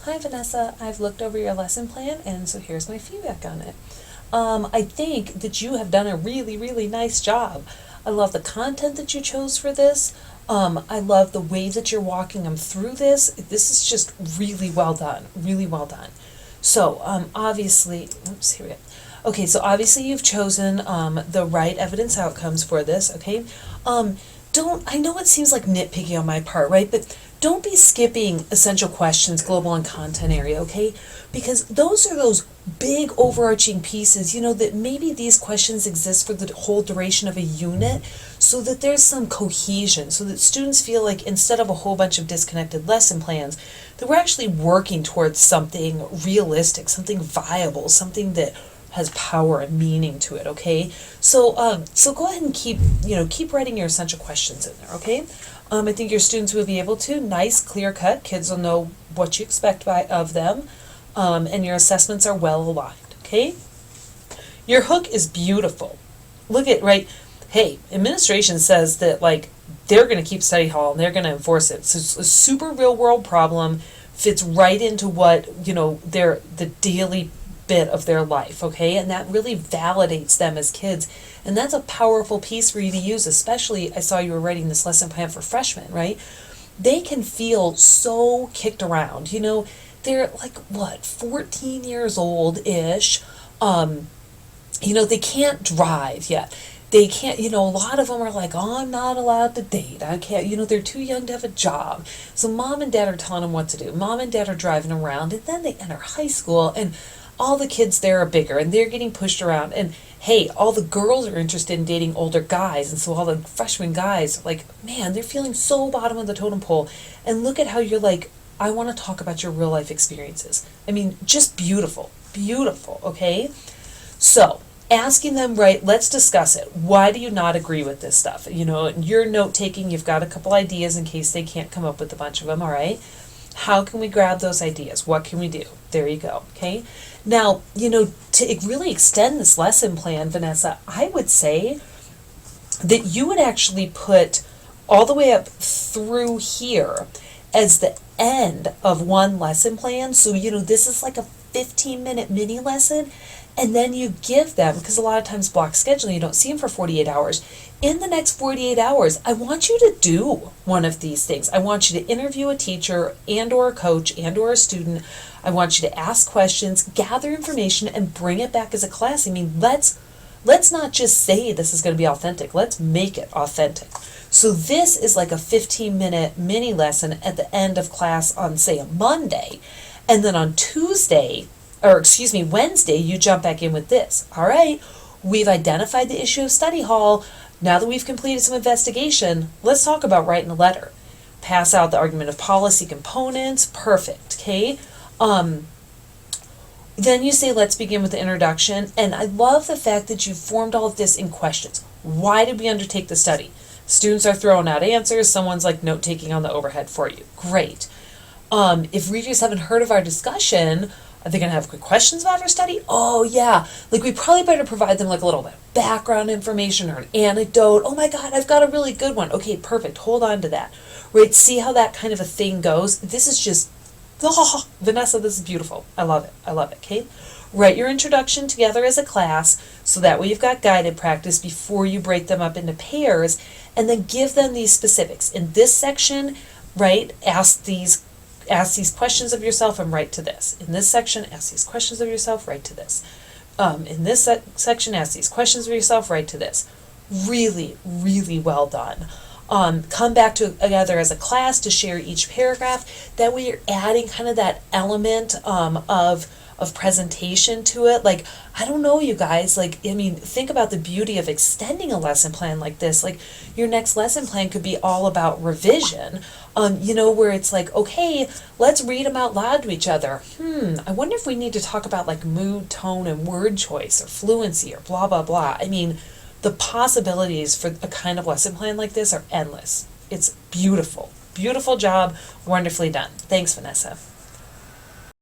Hi Vanessa, I've looked over your lesson plan and so here's my feedback on it. I think that you have done a really, really nice job. I love the content that you chose for this. I love the way that you're walking them through this. This is just really well done, really well done. So, obviously, oops, here we go. Okay, so obviously you've chosen the right evidence outcomes for this, okay? I know it seems like nitpicking on my part, right? But don't be skipping essential questions, global and content area, okay? Because those are those big overarching pieces, that maybe these questions exist for the whole duration of a unit so that there's some cohesion, so that students feel like instead of a whole bunch of disconnected lesson plans, that we're actually working towards something realistic, something viable, something that has power and meaning to it, okay? So go ahead and keep writing your essential questions in there, okay? I think your students will be able to. Nice, clear cut. Kids will know what you expect of them, and your assessments are well aligned, okay? Your hook is beautiful. Look at, right, hey, administration says that, like, they're going to keep study hall and they're going to enforce it. So it's a super real world problem, fits right into what, the daily bit of their life, okay? And that really validates them as kids. And that's a powerful piece for you to use, especially, I saw you were writing this lesson plan for freshmen, right? They can feel so kicked around, they're like, 14 years old-ish. They can't drive yet. They can't, a lot of them are like, oh, I'm not allowed to date. I can't, they're too young to have a job. So mom and dad are telling them what to do. Mom and dad are driving around, and then they enter high school, and all the kids there are bigger, and they're getting pushed around. And hey, all the girls are interested in dating older guys, and so all the freshman guys are like, man, they're feeling so bottom of the totem pole. And look at how you're like, I want to talk about your real life experiences. I mean, just beautiful, beautiful, okay? So, asking them, right, let's discuss it. Why do you not agree with this stuff? In your note taking, you've got a couple ideas in case they can't come up with a bunch of them, all right? How can we grab those ideas? What can we do? There you go, okay? Now, to really extend this lesson plan, Vanessa, I would say that you would actually put all the way up through here as the end of one lesson plan. So, this is like a 15-minute mini lesson, and then you give them, because a lot of times block scheduling, you don't see them for 48 hours. In the next 48 hours, I want you to do one of these things. I want you to interview a teacher and or a coach and or a student. I want you to ask questions, gather information, and bring it back as a class. I mean, let's not just say this is going to be authentic. Let's make it authentic. So this is like a 15-minute mini lesson at the end of class on, say, a Monday. And then on Wednesday, you jump back in with this. All right, we've identified the issue of study hall. Now that we've completed some investigation, let's talk about writing a letter. Pass out the argument of policy components. Perfect, okay? Then you say, let's begin with the introduction. And I love the fact that you formed all of this in questions. Why did we undertake the study? Students are throwing out answers. Someone's like note-taking on the overhead for you. Great. If readers haven't heard of our discussion, are they going to have quick questions about our study? Oh, yeah. Like, we probably better provide them like a little bit of background information or an anecdote. Oh my God, I've got a really good one. Okay, perfect. Hold on to that. Right? See how that kind of a thing goes? This is just, oh, Vanessa, this is beautiful. I love it. I love it. Okay? Write your introduction together as a class so that way you've got guided practice before you break them up into pairs, and then give them these specifics. In this section, right, ask these questions of yourself and write to this. In this section, ask these questions of yourself, write to this. In this section, ask these questions of yourself, write to this. Really, really well done. Come back together as a class to share each paragraph. That way you're adding kind of that element of presentation to it. Like, I don't know, you guys, think about the beauty of extending a lesson plan like this. Like, your next lesson plan could be all about revision, where it's like, okay, let's read them out loud to each other. I wonder if we need to talk about like mood, tone, and word choice or fluency or blah, blah, blah. I mean, the possibilities for a kind of lesson plan like this are endless. It's beautiful. Beautiful job. Wonderfully done. Thanks, Vanessa.